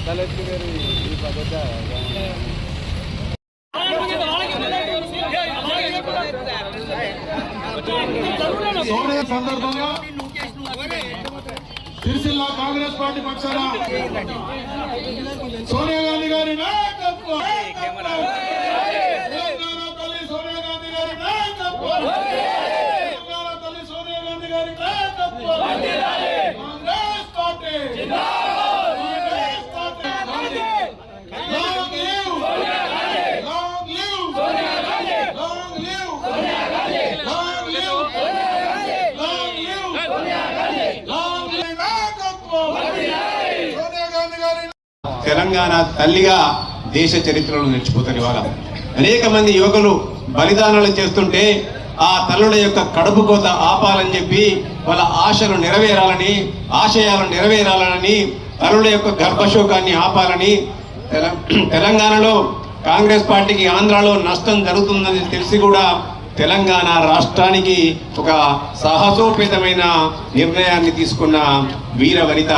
సందర్భంగా సిరిసిల్ల కాంగ్రెస్ పార్టీ పక్షాన సోనియా గాంధీ గారి నాయకత్వం, తెలంగాణ తల్లి సోనియా గాంధీ గారి నాయకత్వం, తెలంగాణ తల్లి సోనియా గాంధీ గారి నాయకత్వం, కాంగ్రెస్ పార్టీ తెలంగాణ తల్లిగా దేశ చరిత్రలో నిలిచిపోతారు. ఇవాళ అనేక మంది యువకులు బలిదానాలు చేస్తుంటే ఆ తల్లుల యొక్క కడుపు కోత ఆపాలని చెప్పి వాళ్ళ ఆశలు నెరవేరాలని, ఆశయాలు నెరవేరాలని, తల్లుల యొక్క గర్భశోకాన్ని ఆపాలని తెలంగాణలో కాంగ్రెస్ పార్టీకి ఆంధ్రాలో నష్టం జరుగుతుందని తెలిసి కూడా తెలంగాణ రాష్ట్రానికి ఒక సాహసోపేతమైన నిర్ణయాన్ని తీసుకున్న వీర వనిత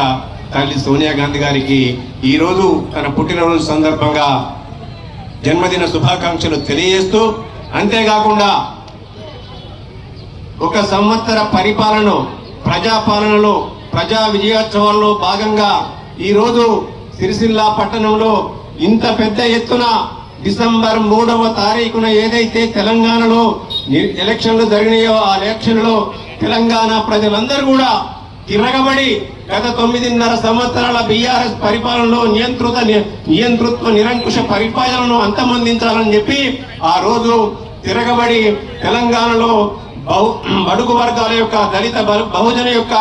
తల్లి సోనియా గాంధీ గారికి ఈరోజు తన పుట్టినరోజు సందర్భంగా జన్మదిన శుభాకాంక్షలు తెలియజేస్తూ, అంతేకాకుండా ఒక సంవత్సర పరిపాలన ప్రజాపాలనలో ప్రజా విజయోత్సవాల్లో భాగంగా ఈరోజు సిరిసిల్ల పట్టణంలో ఇంత పెద్ద ఎత్తున డిసెంబర్ 3వ తారీఖున ఏదైతే తెలంగాణలో ఎలక్షన్లు జరిగినాయో ఆ ఎలక్షన్లో తెలంగాణ ప్రజలందరూ కూడా తిరగబడి గత 9.5 సంవత్సరాల బీఆర్ఎస్ పరిపాలనలో నియంతృత్వ నిరంకుశ పరిపాలనను అంతమొందించాలని చెప్పి ఆ రోజు తిరగబడి తెలంగాణలో బడుగు వర్గాల యొక్క దళిత బహుజన యొక్క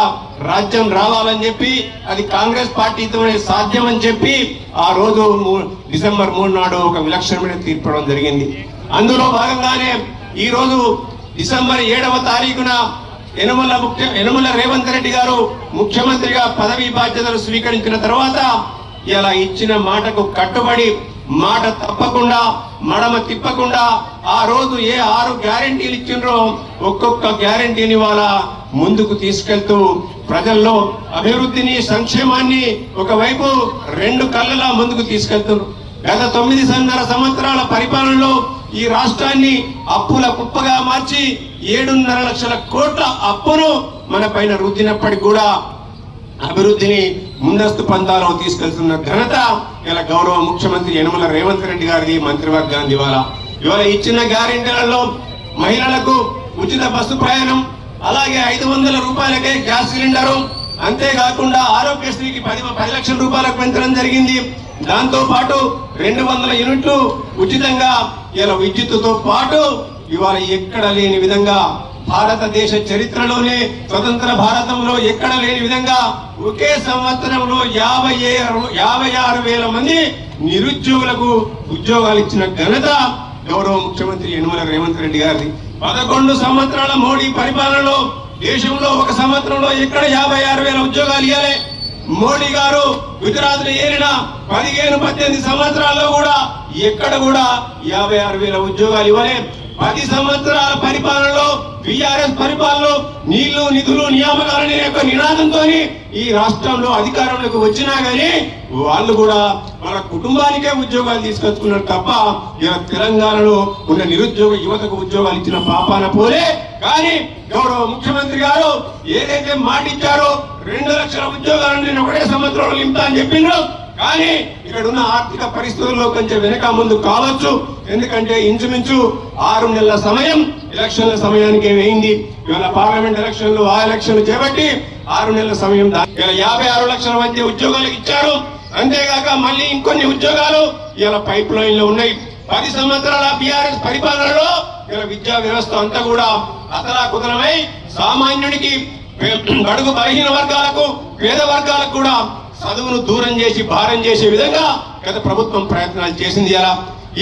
రాజ్యం రావాలని చెప్పి అది కాంగ్రెస్ పార్టీతోనే సాధ్యమని చెప్పి ఆ రోజు డిసెంబర్ 3 నాడు ఒక విలక్షణమైన తీర్పడం జరిగింది. అందులో భాగంగానే ఈ రోజు డిసెంబర్ 7వ తారీఖున యనమల రేవంత్ రెడ్డి గారు ముఖ్యమంత్రిగా పదవీ బాధ్యతలు స్వీకరించిన తర్వాత ఇలా ఇచ్చిన మాటకు కట్టుబడి మాట తప్పకుండా మడమ తిప్పకుండా ఆ రోజు ఏ 6 గ్యారెంటీలు ఇచ్చిండ్రో ఒక్కొక్క గ్యారెంటీని వాళ్ళ ముందుకు తీసుకెళ్తూ ప్రజల్లో అభివృద్ధిని సంక్షేమాన్ని ఒకవైపు 2 కళ్ళలా ముందుకు తీసుకెళ్తున్నారు. గత 9.5 సంవత్సరాల పరిపాలనలో ఈ రాష్ట్రాన్ని అప్పుల కుప్పగా మార్చి 7.5 లక్షల కోట్ల అప్పును మన పైన రుద్దినప్పటికి కూడా అభివృద్ధిని ముందస్తు పంతాలో తీసుకెళ్తున్న ఘనత ఇలా గౌరవ ముఖ్యమంత్రి యనమల రేవంత్ రెడ్డి గారిది, మంత్రివర్గానికి. ఇవాళ ఇచ్చిన గ్యారెంటీలలో మహిళలకు ఉచిత బస్సు ప్రయాణం, అలాగే 500 రూపాయలకే గ్యాస్ సిలిండరు, అంతేకాకుండా ఆరోగ్యశ్రీకి 10 లక్షల రూపాయలకు పెంచడం జరిగింది. దాంతో పాటు 200 యూనిట్లు ఉచితంగా ఇలా విద్యుత్తుతో పాటు ఇవాళ ఎక్కడ లేని విధంగా భారతదేశ చరిత్రలోనే స్వతంత్ర భారతంలో ఎక్కడ లేని విధంగా ఒకే సంవత్సరంలో 56,000 మంది నిరుద్యోగులకు ఉద్యోగాలు ఇచ్చిన ఘనత గౌరవ ముఖ్యమంత్రి యనమల రేవంత్ రెడ్డి గారిది. 11 సంవత్సరాల మోడీ పరిపాలనలో దేశంలో ఒక సంవత్సరంలో ఎక్కడ 56,000 ఉద్యోగాలు ఇవ్వాలి. మోడీ గారు గుజరాత్ లో ఏలిన 15-18 సంవత్సరాల్లో కూడా ఎక్కడ కూడా 56,000 ఉద్యోగాలు ఇవ్వలే. 10 సంవత్సరాల పరిపాలనలో బీఆర్ఎస్ పరిపాలనలో నీళ్లు నిధులు నియామకాలనే యొక్క నినాదంతో ఈ రాష్ట్రంలో అధికారంలోకి వచ్చినా గానీ వాళ్ళు కూడా వాళ్ళ కుటుంబానికే ఉద్యోగాలు తీసుకొచ్చుకున్నారు తప్ప ఇలా తెలంగాణలో ఉన్న నిరుద్యోగ యువతకు ఉద్యోగాలు ఇచ్చిన పాపాన పోలే. కానీ గౌరవ ముఖ్యమంత్రి గారు ఏదైతే మాట ఇచ్చారో 2 లక్షల ఉద్యోగాలను నేను ఒకటే సంవత్సరంలో నింపుతా అని చెప్పిండ్రు. కానీ ఇక్కడ ఉన్న ఆర్థిక పరిస్థితుల్లో కొంచెం వెనక ముందు కావచ్చు. ఎందుకంటే ఇంచుమించు 6 నెలల సమయం ఎలక్షన్ల సమయానికి వేయింది. ఇవాళ పార్లమెంట్ ఎలక్షన్లు ఆ ఎలక్షన్లు చేపట్టి 6 నెలల సమయం ఇలా 56 లక్షల మంది ఉద్యోగాలు ఇచ్చారు. అంతేగాక మళ్ళీ ఇంకొన్ని ఉద్యోగాలు ఇలా పైప్ లైన్ లో ఉన్నాయి. 10 సంవత్సరాల బీఆర్ఎస్ పరిపాలనలో ఇలా విద్యా వ్యవస్థ అంతా కూడా అతలాకుతలమై సామాన్యుడికి, బడుగు బలహీన వర్గాలకు, పేద వర్గాలకు కూడా చదువును దూరం చేసి భారం చేసే విధంగా గత ప్రభుత్వం ప్రయత్నాలు చేసింది.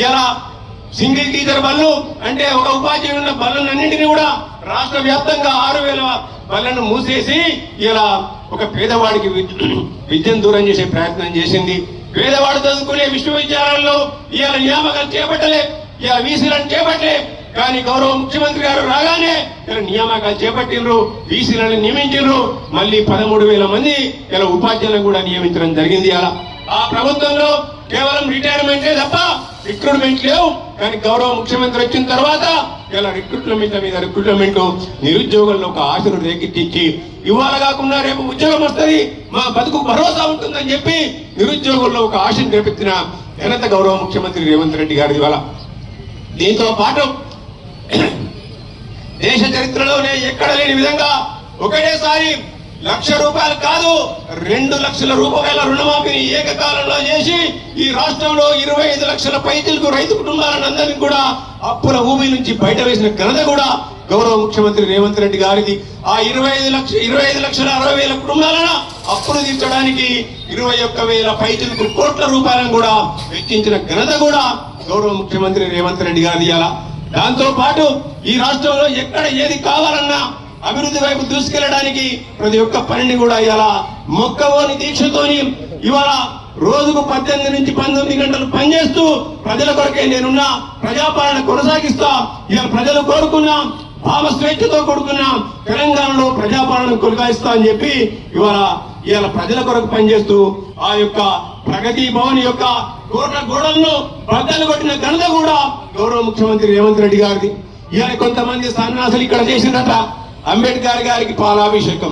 ఇలా సింగిల్ టీచర్ బళ్ళు అంటే ఒక ఉపాధ్యాయుడు ఉన్న బళ్ళన్నింటినీ కూడా రాష్ట్ర వ్యాప్తంగా 6,000 బళ్ళను మూసేసి ఇలా ఒక పేదవాడికి విద్యను దూరం చేసే ప్రయత్నం చేసింది. పేదవాడు చదువుకునే విశ్వవిద్యాలయాల్లో ఇవాళ నియామకాలు చేపట్టలే, ఇలా వీసీలను చేపట్టలే. కానీ గౌరవ ముఖ్యమంత్రి గారు రాగానే ఇలా నియామకాలు చేపట్టిండ్రు, వీసీలను నియమించారు. మళ్ళీ 13,000 మంది ఇలా ఉపాధ్యాయులను కూడా నియమించడం జరిగింది. ఆ ప్రభుత్వంలో కేవలం రిటైర్మెంటే తప్ప రిక్రూట్మెంట్ లేవు. కానీ గౌరవ ముఖ్యమంత్రి వచ్చిన తర్వాత ఇలా రిక్రూట్మెంట్ నిరుద్యోగుల్లో ఒక ఆశను రేకెత్తించి ఇవాళ కాకుండా రేపు ఉద్యోగం వస్తుంది, మా బతుకు భరోసా ఉంటుందని చెప్పి నిరుద్యోగుల్లో ఒక ఆశను రేపెత్తిన ఘనత గౌరవ ముఖ్యమంత్రి రేవంత్ రెడ్డి గారి ఇవాళ. దీంతో పాటు దేశ చరిత్రలోనే ఎక్కడ లేని విధంగా ఒకటేసారి ₹1,00,000 కాదు 2 లక్షల రూపాయల రుణమాఫీని ఏకకాలంలో చేసి ఈ రాష్ట్రంలో 25 లక్షల పైచిలకు రైతు కుటుంబాలందరినీ కూడా అప్పుల ఊబి నుంచి బయట వేసిన ఘనత కూడా గౌరవ ముఖ్యమంత్రి రేవంత్ రెడ్డి గారిది. ఆ 25,60,000 కుటుంబాలను అప్పులు తీర్చడానికి 21,000 పైచిలకు కోట్ల రూపాయలను కూడా వెచ్చించిన ఘనత కూడా గౌరవ ముఖ్యమంత్రి రేవంత్ రెడ్డి గారిది. దాంతో పాటు ఈ రాష్ట్రంలో ఎక్కడ ఏది కావాలన్నా అభివృద్ధి వైపు దూసుకెళ్లడానికి ప్రతి ఒక్క పనిని కూడా ఇలా మొక్కవోని దీక్షతోని ఇవాళ రోజుకు 18 నుంచి 19 గంటలు పనిచేస్తూ ప్రజల కొరకే నేనున్నా, ప్రజాపాలన కొనసాగిస్తా, ఇలా ప్రజలు కోరుకున్న భావ స్వేచ్ఛతో కూడుకున్న తెలంగాణలో ప్రజాపాలన కొనసాగిస్తా అని చెప్పి ఇవాళ ప్రజల కొరకు పనిచేస్తూ ఆ యొక్క ప్రగతి భవన్ యొక్క కోట్ల గోడలను బద్దలు కొట్టిన ఘనత కూడా గౌరవ ముఖ్యమంత్రి రేవంత్ రెడ్డి గారిది. ఇవాళ కొంతమంది సన్యాసులు ఇక్కడ చేసినట అంబేద్కర్ గారికి పాలాభిషేకం.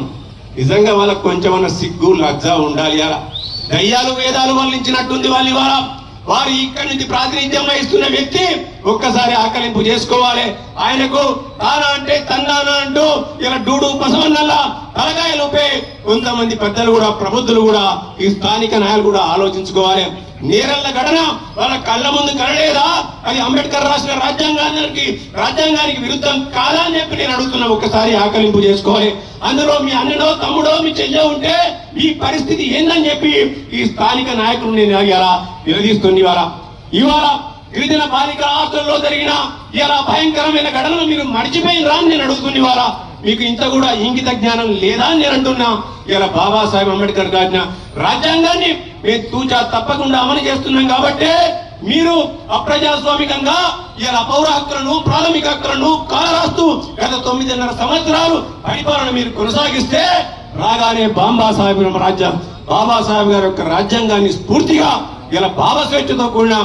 నిజంగా వాళ్ళకు కొంచెమన్నా సిగ్గు లజ్జ ఉండాలి. అలా దయ్యాలు వేదాలు వల్లించినట్టుంది వాళ్ళు. ఇవాళ వారు ఇక్కడి నుంచి ప్రాతినిధ్యం వహిస్తున్న వ్యక్తి ఒక్కసారి ఆకలింపు చేసుకోవాలి. ఆయనకు తానా అంటే తందానా అంటూ ఇలా డూడు పసవన్నల్లా తలకాయలుపే కొంతమంది పెద్దలు కూడా ప్రబుద్ధులు కూడా ఈ స్థానిక నాయకులు కూడా ఆలోచించుకోవాలి. నేరళ్ల ఘటన వాళ్ళ కళ్ళ ముందు కనలేదా? అది అంబేద్కర్ రాసిన రాజ్యాంగానికి విరుద్ధం కాదా అని చెప్పి నేను అడుగుతున్నా. ఒక్కసారి ఆకలింపు చేసుకోవాలి. అందులో మీ అన్నడో తమ్ముడో మీ చెల్లె ఉంటే ఈ పరిస్థితి ఏందని చెప్పి ఈ స్థానిక నాయకులు నేను నిలదీస్తుంది. ఇవాళ గిరిజన బాలికల హాస్టల్లో జరిగిన ఇలా భయంకరమైన ఘటనలు మీరు మర్చిపోయినరా అని నేను అడుగుతున్నా. ఇవాళ మీకు ఇంత కూడా ఇంగిత జ్ఞానం లేదా అని నేను అంటున్నా. ఇలా బాబాసాహెబ్ అంబేద్కర్ గారిన రాజ్యాంగాన్ని మేము తూచా తప్పకుండా అమలు చేస్తున్నాం కాబట్టి మీరు అప్రజాస్వామికంగా ఇలా పౌర హక్కులను ప్రాథమిక హక్కులను కాలరాస్తూ గత 9.5 సంవత్సరాలు పరిపాలన మీరు కొనసాగిస్తే రాగానే బాబాసాహెబ్ గారి యొక్క రాజ్యాంగాన్ని స్ఫూర్తిగా ఇలా భావ స్వేచ్ఛతో కూడిన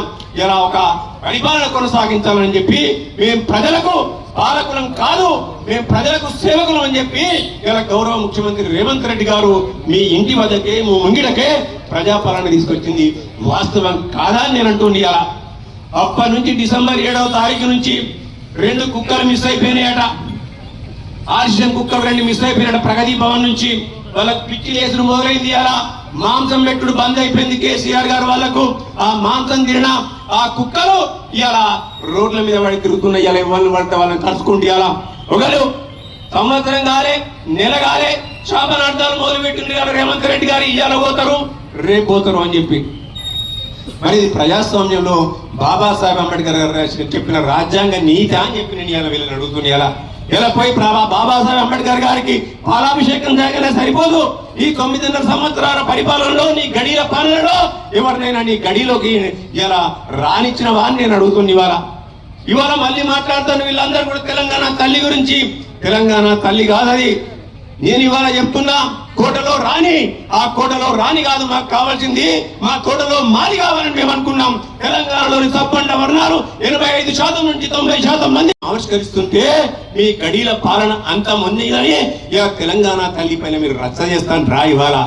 ఇలా ఒక పరిపాలన కొనసాగించాలని చెప్పి మేము ప్రజలకు పాలకులం కాదు, మేము ప్రజలకు సేవకులం అని చెప్పి ఇలా గౌరవ ముఖ్యమంత్రి రేవంత్ రెడ్డి గారు మీ ఇంటి వద్దకే మీ ముంగిడకే ప్రజాపాలన తీసుకొచ్చింది వాస్తవం కాదా అని నేను అంటుంది. ఇలా అప్పటి నుంచి డిసెంబర్ 7వ తారీఖు నుంచి 2 కుక్కలు మిస్ అయిపోయినాయట. ఆర్సిఎం కుక్కలు 2 మిస్ అయిపోయినాయట. ప్రగతి భవన్ నుంచి వాళ్ళకు పిచ్చి లేసుడు మొదలైంది. అలా మాంసం పెట్టుడు బంద్ అయిపోయింది కేసీఆర్ గారు వాళ్ళకు. ఆ మాంసం తిరిగిన ఆ కుక్కలు ఇలా రోడ్ల మీద పడి తిరుగుతున్నాయి. ఇలా ఎవరిని పడితే వాళ్ళని కలుసుకుంటే ఇలా ఒకరు సంవత్సరం కాలే నెల కాలే శాపనార్థాలు మొదలు పెట్టింది కదా రేవంత్ రెడ్డి గారు. ఇవాళ పోతారు రేపు పోతారు అని చెప్పి. మరి ఇది ప్రజాస్వామ్యంలో బాబాసాహెబ్ అంబేద్కర్ గారు చెప్పిన రాజ్యాంగ నీతి అని చెప్పి నేను ఇలా వీళ్ళని అడుగుతున్నా. ఇలా పోయి బాబాసాహెబ్ అంబేద్కర్ గారికి పాలాభిషేకం చేయగానే సరిపోదు. ఈ 9.5 సంవత్సరాల పరిపాలనలో నీ గడిల పాలనలో ఎవరినైనా నీ గడిలోకి ఇలా రానిచ్చిన వారిని నేను అడుగుతున్నా. ఇవాళ మళ్ళీ మాట్లాడుతాను. వీళ్ళందరూ కూడా తెలంగాణ తల్లి గురించి. తెలంగాణ తల్లి కాదది. నేను ఇవాళ చెప్తున్నా, కోటలో రాణి. ఆ కోటలో రాణి కాదు మాకు కావాల్సింది, మా కోటలో మాది కావాలని మేము అనుకున్నాం. తెలంగాణలోని సబ్బండ వర్ణాలు 85% నుంచి 90% మంది ఆవిష్కరిస్తుంటే మీ గడీల పాలన అంత మంది కానీ ఇక తెలంగాణ తల్లి పైన మీరు రచ్చ చేస్తాను రా. ఇవాళ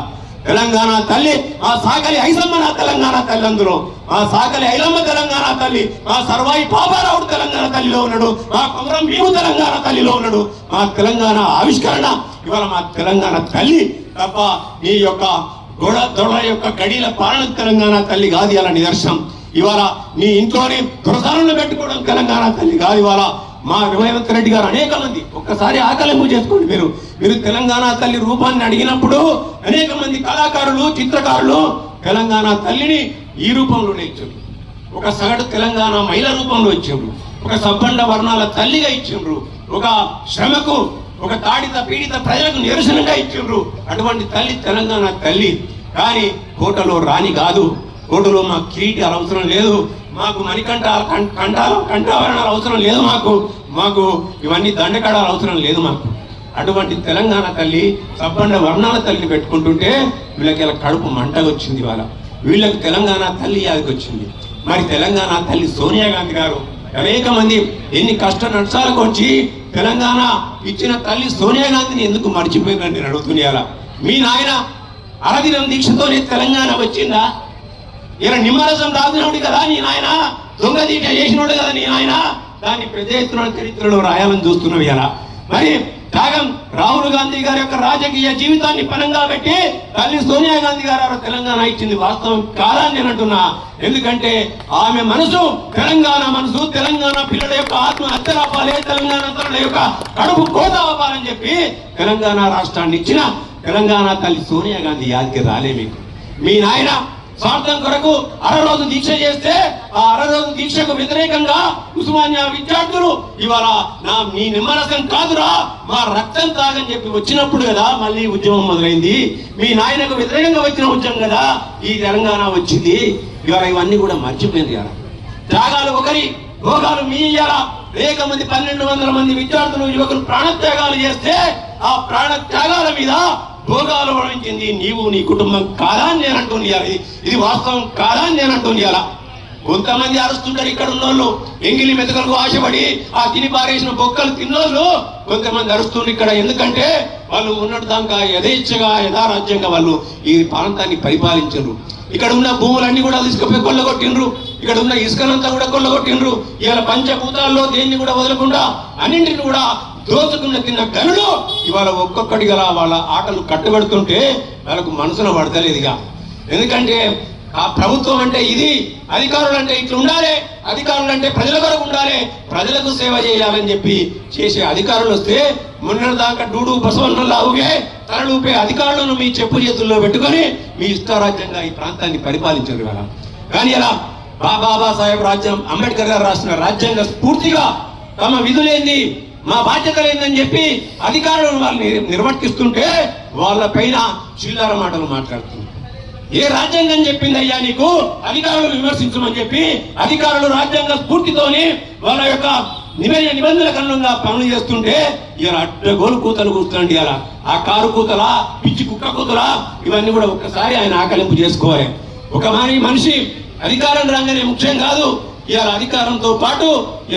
తెలంగాణ తల్లి ఆ సాకలి ఐసమ్మ నా తెలంగాణ తల్లి. అందులో ఆ సాకలి ఐలమ్మ తెలంగాణ తల్లి, ఆ సర్వాయి పాపారావుడు తెలంగాణ తల్లిలో ఉన్నాడు, ఆ కొమరం భీము తెలంగాణ తల్లిలో ఉన్నాడు. మా తెలంగాణ ఆవిష్కరణ ఇవాళ మా తెలంగాణ తల్లి తప్ప ఈ యొక్క దొడ యొక్క గడిల పాలన తెలంగాణ తల్లి కాదు. ఇలా నిదర్శనం. ఇవాళ మీ ఇంట్లోనే దురసాలను పెట్టుకోవడం తెలంగాణ తల్లి కాదు. ఇవాళ మా రేవంత్ రెడ్డి గారు అనేక మంది ఒక్కసారి ఆకలింపు చేసుకోండి. మీరు తెలంగాణ తల్లి రూపాన్ని అడిగినప్పుడు అనేక మంది కళాకారులు చిత్రకారులు తెలంగాణ తల్లిని ఈ రూపంలోనే ఇచ్చారు. ఒక సగటు తెలంగాణ మహిళ రూపంలో ఇచ్చారు, ఒక సబ్బండ వర్ణాల తల్లిగా ఇచ్చిండ్రు, ఒక శ్రమకు ఒక తాడిత పీడిత ప్రజలకు నిరసనగా ఇచ్చిండ్రు. అటువంటి తల్లి తెలంగాణ తల్లి. కానీ కోటలో రాణి కాదు. కోటలో మాకు కిరీటాలు అవసరం లేదు, మాకు కంఠాభరణాలు అవసరం లేదు, మాకు ఇవన్నీ దండకడాలు అవసరం లేదు మాకు. అటువంటి తెలంగాణ తల్లి సబ్బండ వర్ణాల తల్లిని పెట్టుకుంటుంటే వీళ్ళకి ఇలా కడుపు మంటగా వచ్చింది. వీళ్ళకు తెలంగాణ తల్లి యాదకొచ్చింది. మరి తెలంగాణ తల్లి సోనియా గాంధీ గారు అనేక మంది ఎన్ని కష్ట నష్టాలకు వచ్చి తెలంగాణ ఇచ్చిన తల్లి సోనియా గాంధీని ఎందుకు మర్చిపోయిందని నేను అడుగుతున్నారా? మీ నాయన అరదినం దీక్షతోనే తెలంగాణ వచ్చిందా? ఇలా నిమ్మరసం దాగినోడు కదా నీ నాయన, దొంగ దీక్ష చేసినోడు కదా నీ నాయన. దాన్ని పెద్ద ఎత్తున చరిత్రలో రాయాలని చూస్తున్నావు ఇలా. మరి త్యాగం రాహుల్ గాంధీ గారి యొక్క రాజకీయ జీవితాన్ని పనంగా పెట్టి తల్లి సోనియా గాంధీ గారు తెలంగాణ ఇచ్చింది వాస్తవం కాదని నేను అంటున్నా. ఎందుకంటే ఆమె మనసు తెలంగాణ మనసు, తెలంగాణ పిల్లల యొక్క ఆత్మ హత్యలాపాలే, తెలంగాణ తల్లుల యొక్క కడుపు కోత అవ్వాలని చెప్పి తెలంగాణ రాష్ట్రాన్ని ఇచ్చిన తెలంగాణ తల్లి సోనియా గాంధీ యాదికి రాలే మీకు. మీ నాయన స్వార్థం కొరకు అరరోజు దీక్ష చేస్తే ఆ అరరోజు దీక్షకు వ్యతిరేకంగా ఉస్మానియా విద్యార్థులు ఇవాళ నీ నిమ్మరసం కాదురా మా రక్తం తాగని చెప్పి వచ్చినప్పుడు కదా మళ్ళీ ఉద్యమం మొదలైంది. మీ నాయనకు వ్యతిరేకంగా వచ్చిన ఉద్యమం కదా ఈ తెలంగాణ వచ్చింది. ఇవాళ ఇవన్నీ కూడా మర్చిపోయింది. ఇవాళ త్యాగాలు ఒకరి, భోగాలు మీ. ఇవాళ అనేక మంది 1200 మంది విద్యార్థులు యువకులు ప్రాణత్యాగాలు చేస్తే ఆ ప్రాణ త్యాగాల మీద భోగాలు వహించింది నీవు, నీ కుటుంబం కాదా అని నేను అంటున్నాను. ఇది వాస్తవం కాదా అని నేను అంటున్నాను. కొంతమంది అరుస్తుంటారు ఇక్కడ ఉన్నోళ్ళు, ఎంగిలి మెతుకలకు ఆశపడి ఆ తిని పారేసిన బొక్కలు తిన్నోళ్ళు కొంతమంది అరుస్తున్నారు ఇక్కడ. ఎందుకంటే వాళ్ళు ఉన్నట్టు దాకా యథేచ్ఛగా యథారాజ్యంగా వాళ్ళు ఈ ప్రాంతాన్ని పరిపాలించారు. ఇక్కడ ఉన్న భూములన్నీ కూడా తీసుకుపోయి కొల్లగొట్టిండ్రు, ఇక్కడ ఉన్న ఇసుకనంతా కూడా కొల్లగొట్టిండ్రు. ఇవాళ పంచభూతాల్లో దేన్ని కూడా వదలకుండా అన్నింటిని కూడా దోచుకున్న తిన్న గనులు ఇవాళ ఒక్కొక్కటి గల వాళ్ళ ఆటలు కట్టుబడుతుంటే వాళ్ళకు మనసున పడతలేదుగా. ఎందుకంటే ఆ ప్రభుత్వం అంటే ఇది, అధికారులు అంటే ఇట్లా ఉండాలి, అధికారులు అంటే ప్రజల కొరకు ఉండాలి, ప్రజలకు సేవ చేయాలని చెప్పి చేసే అధికారులు వస్తే మొన్న దాకా డూడు బసవన్నలాగే తరలూపే అధికారులను మీ చెప్పు చేతుల్లో పెట్టుకొని మీ ఇష్టారాజ్యంగా ఈ ప్రాంతాన్ని పరిపాలించారు ఇవాళ. కానీ ఇలా బాబాసాహెబ్ అంబేద్కర్ గారు రాసిన రాజ్యాంగ స్ఫూర్తిగా తమ విధులేంది, మా బాధ్యతలేందని చెప్పి అధికారులను వాళ్ళు నిర్వర్తిస్తుంటే వాళ్ళ పైన చిల్లర మాటలు మాట్లాడుతున్నారు. ఏ రాజ్యాంగం చెప్పింది అయ్యా నీకు అధికారులు విమర్శించమని చెప్పి? అధికారులు రాజ్యాంగ స్ఫూర్తితోని వాళ్ళ యొక్క నిబంధనలకు అనుగుణంగా పనులు చేస్తుంటే ఇలా అడ్డగోలు కూతలు కూర్చోండి. ఇలా ఆ కారు కూతలా, పిచ్చి కుక్క కూతలా, ఇవన్నీ కూడా ఒక్కసారి ఆయన ఆకలింపు చేసుకోవాలి. ఒక మనిషి అధికారం రాగానే ముఖ్యం కాదు, ఇలా అధికారంతో పాటు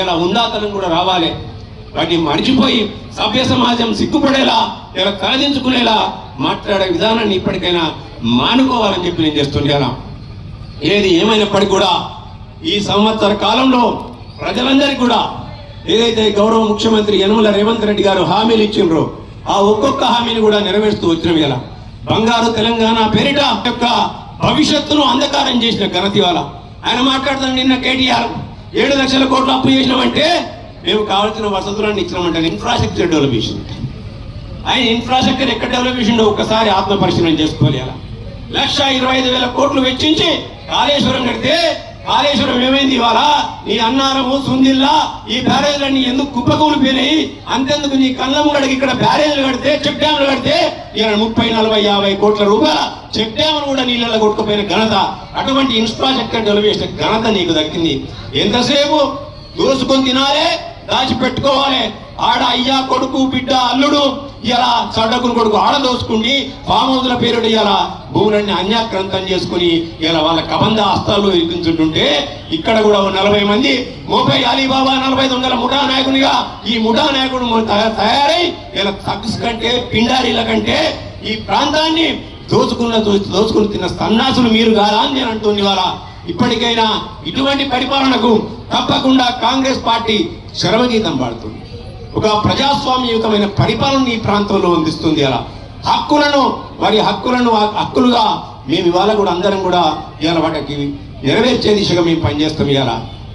ఇలా ఉందాతనం కూడా రావాలి. వాటిని మర్చిపోయి సభ్య సమాజం సిగ్గుపడేలా, ఇలా తలదించుకునేలా మాట్లాడే విధానాన్ని ఇప్పటికైనా మానుకోవాలని చెప్పి నేను చేస్తున్నాను. ఏది ఏమైనప్పటికీ కూడా ఈ సంవత్సర కాలంలో ప్రజలందరికీ కూడా ఏదైతే గౌరవ ముఖ్యమంత్రి యనమల రేవంత్ రెడ్డి గారు హామీలు ఇచ్చిండ్రో ఆ ఒక్కొక్క హామీని కూడా నెరవేరుస్తూ వచ్చిన వేళ బంగారు తెలంగాణ పేరిట యొక్క భవిష్యత్తును అంధకారం చేసిన ఘనత ఇవాళ. ఆయన మాట్లాడుతున్న నిన్న కేటీఆర్ 7 లక్షల కోట్లు అప్పు చేసినామంటే మేము కావాల్సిన వసతులన్నీ ఇచ్చినామంటే ఇన్ఫ్రాస్ట్రక్చర్ డెవలపేషన్. ఆయన ఇన్ఫ్రాస్ట్రక్చర్ ఎక్కడ డెవలప్ చేసిండో ఒక్కసారి ఆత్మ పరిశీలన చేసుకోవాలి. అలా 1,25,000 కోట్లు వెచ్చించి కాళేశ్వరం కడితే కాళేశ్వరం ఏమైంది ఇవాళ? నీ అన్నారము, సుందిల్లా ఈ బ్యారేజ్లన్నీ ఎందుకు కుప్పకూలిపోయినాయి? అంతెందుకు నీ కళ్ళముగడికి ఇక్కడ బ్యారేజ్లు కడితే, చెక్ డ్యాములు కడితే ఇలా 30, 40, 50 కోట్ల రూపాయల చెక్ డ్యాములు కూడా నీళ్ళలో కొట్టుకుపోయిన ఘనత, అటువంటి ఇన్ఫ్రాస్ట్రక్చర్ డెవలప్ చేసిన ఘనత నీకు దక్కింది. ఎంతసేపు దోసుకొని తినాలే, దాచిపెట్టుకోవాలి. ఆడ అయ్యా కొడుకు బిడ్డ అల్లుడు ఇలా సడకుని కొడుకు ఆడ దోసుకుని ఫామ్ హౌస్ల పేరుడు ఇలా భూములన్నీ అన్యాక్రాంతం చేసుకుని ఇలా వాళ్ళ కబంధ హస్తాల్లో ఇరికించుంటుంటే ఇక్కడ కూడా 40 మంది మోపై అలీబాబా 40 దొంగల ముఠా నాయకునిగా ఈ ముఠా నాయకుడు తయారై ఇలా తగ్స్ కంటే పిండారీల కంటే ఈ ప్రాంతాన్ని దోచుకుని తిన్న సన్నాసులు మీరు కాదా అని నేను అంటుంది. ఇవాళ ఇప్పటికైనా ఇటువంటి పరిపాలనకు తప్పకుండా కాంగ్రెస్ పార్టీ శరవగీతం పాడుతుంది. ఒక ప్రజాస్వామ్యయుతమైన పరిపాలన ఈ ప్రాంతంలో అందిస్తుంది. అలా వారి హక్కులుగా మేము ఇవాళ కూడా అందరం కూడా ఇవాళ వాటికి నెరవేర్చే దిశగా మేము పనిచేస్తాం.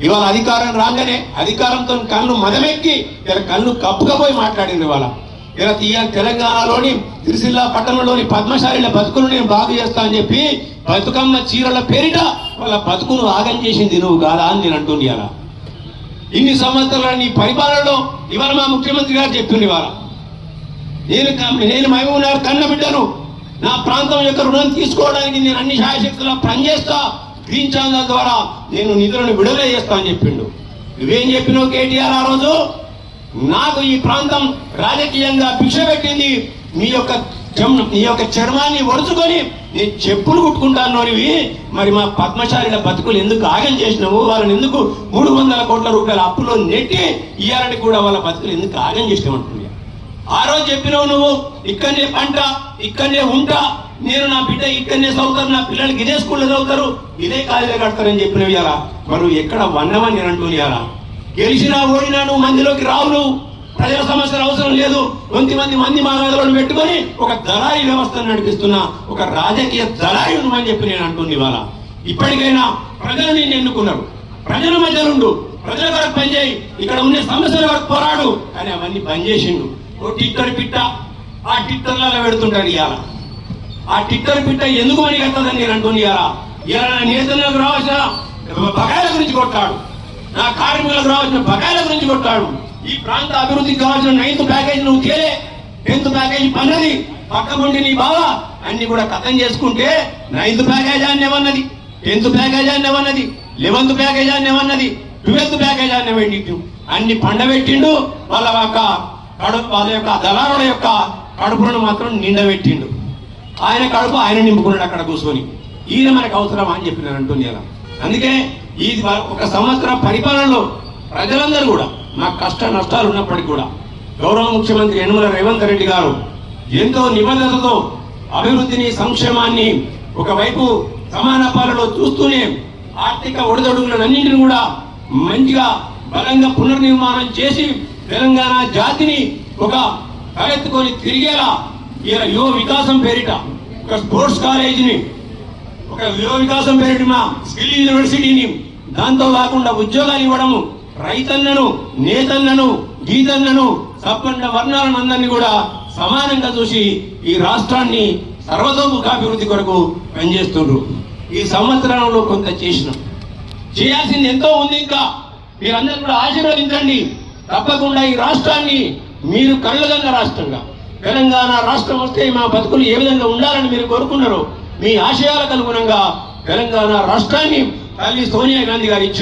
ఇవాళ అధికారం రాగానే అధికారంతో కళ్ళు మదమెక్కి ఇలా కళ్ళు కప్పుకపోయి మాట్లాడింది. ఇలా తెలంగాణలోని సిరిసిల్ల పట్టణంలోని పద్మశాలిల బతుకులు నేను బాగు చేస్తా అని చెప్పి బతుకమ్మ చీరల పేరిట వాళ్ళ బతుకును ఆగం చేసింది నువ్వు కాదా అని నేను అంటుంది. అలా ఇన్ని సంవత్సరాల నీ పరిపాలనలో ఇవాళ మా ముఖ్యమంత్రి గారు చెప్తుంది. ఇవాళ నేను మహబూబ్నగర్ కన్న బిడ్డను, నా ప్రాంతం యొక్క రుణం తీసుకోవడానికి నేను అన్ని శాయశక్తులా పనిచేస్తా, గ్రీన్ ఛానల్ ద్వారా నేను నిధులను విడుదల చేస్తా అని చెప్పిండు. నువ్వేం చెప్పినావు కేటీఆర్? ఆ రోజు నాకు ఈ ప్రాంతం రాజకీయంగా భిక్ష పెట్టింది, మీ యొక్క నీ యొక్క చర్మాన్ని ఒడుచుకొని నీ చెప్పులు కుట్టుకుంటానోనివి మరి మా పద్మశాలిల బతుకులు ఎందుకు ఆగం చేసినావు? వాళ్ళని ఎందుకు 300 కోట్ల రూపాయల అప్పులో నెట్టి ఇయ్యాలని కూడా వాళ్ళ బతుకులు ఎందుకు ఆగం చేసినావు అంటున్నా. ఆ రోజు చెప్పినావు నువ్వు ఇక్కడనే పంట ఇక్కడనే ఉంటా, నేను నా బిడ్డ ఇక్కడనే చదువుతారు, నా పిల్లలకి ఇదే స్కూల్లో చదువుతారు, ఇదే కాలేజీలో కడతారని చెప్పినవి ఇలా మరి నువ్వు ఎక్కడ వన్నవని నేను అంటున్నా. గెలిచినా ఓడినా నువ్వు మందిలోకి రావు, నువ్వు ప్రజల సమస్యలు అవసరం లేదు. మంది మాగాదులను పెట్టుకొని ఒక దళారీ వ్యవస్థను నడిపిస్తున్న ఒక రాజకీయ దళారీ నువ్వని చెప్పి నేను అంటుంది. ఇవాళ ఇప్పటికైనా ప్రజలు నిన్ను ఎన్నుకున్నారు, ప్రజల మధ్యలో ఉండు, ప్రజల వరకు పనిచేయి, ఇక్కడ ఉన్న సమస్యల వరకు పోరాడు అని అవన్నీ బంద్ చేసిండు. ఓ టిట్టర్ పిట్ట ఆ టిట్టర్లలో పెడుతుంటాడు. ఇవాళ ఆ టిట్టర్ పిట్ట ఎందుకు పని కట్టదని నేను అంటుంది. ఇలా నా నేతలకు రావాల్సిన బకాయిల గురించి కొట్టాడు, నా కార్మికులకు రావాల్సిన బకాయిల గురించి కొట్టాడు. ఈ ప్రాంత అభివృద్ధికి కావాల్సిన 9th ప్యాకేజ్ నువ్వు తేలే, 10th ప్యాకేజ్ పన్నది పక్కకుండి నీ బావ అన్ని కూడా కథం చేసుకుంటే 9th ప్యాకేజ్ అని ఏమన్నది, 10th ప్యాకేజ్ అని ఏమన్నది, 11th ప్యాకేజ్ అని ఏమన్నది, 12th ప్యాకేజ్ అని ఏమన్నది, అన్ని పండబెట్టిండు. వాళ్ళ యొక్క దళారుల యొక్క కడుపులను మాత్రం నిండబెట్టిండు. ఆయన కడుపు ఆయన నింపుకున్నాడు అక్కడ కూర్చొని. ఈయన మనకు అవసరమా అని చెప్పి నేను అంటుంది. అందుకే ఈ 1 సంవత్సర పరిపాలనలో ప్రజలందరూ కూడా నాకు కష్ట నష్టాలు ఉన్నప్పటికీ కూడా గౌరవ ముఖ్యమంత్రి యనమల రేవంత్ రెడ్డి గారు ఎంతో నిబద్ధతతో అభివృద్ధిని సంక్షేమాన్ని ఒకవైపు సమాన పాలలో చూస్తూనే ఆర్థిక ఒడిదొడుగులన్నింటినీ కూడా మంచిగా బలంగా పునర్నిర్మాణం చేసి తెలంగాణ జాతిని ఒక తలెత్తుకొని తిరిగేలా యువ వికాసం పేరిట ఒక స్పోర్ట్స్ కాలేజీని, ఒక యువ వికాసం పేరిట మా స్కిల్ యూనివర్సిటీని, దాంతో కాకుండా ఉద్యోగాలు ఇవ్వడము, రైతన్నను నేతన్నను గీతన్నను సబ్బండ వర్ణాలను అందరినీ కూడా సమానంగా చూసి ఈ రాష్ట్రాన్ని సర్వతోముఖాభివృద్ధి కొరకు పనిచేస్తుండ్రు. ఈ సంవత్సరంలో కొంత చేయాల్సింది ఎంతో ఉంది. ఇంకా మీరందరూ కూడా ఆశీర్వదించండి. తప్పకుండా ఈ రాష్ట్రాన్ని మీరు కళ్ళగన్న రాష్ట్రంగా తెలంగాణ రాష్ట్రం వస్తే మా బతుకులు ఏ విధంగా ఉండాలని మీరు కోరుకున్నారో మీ ఆశయాలకు అనుగుణంగా తెలంగాణ రాష్ట్రాన్ని తల్లి సోనియా గాంధీ గారు ఇచ్చారు.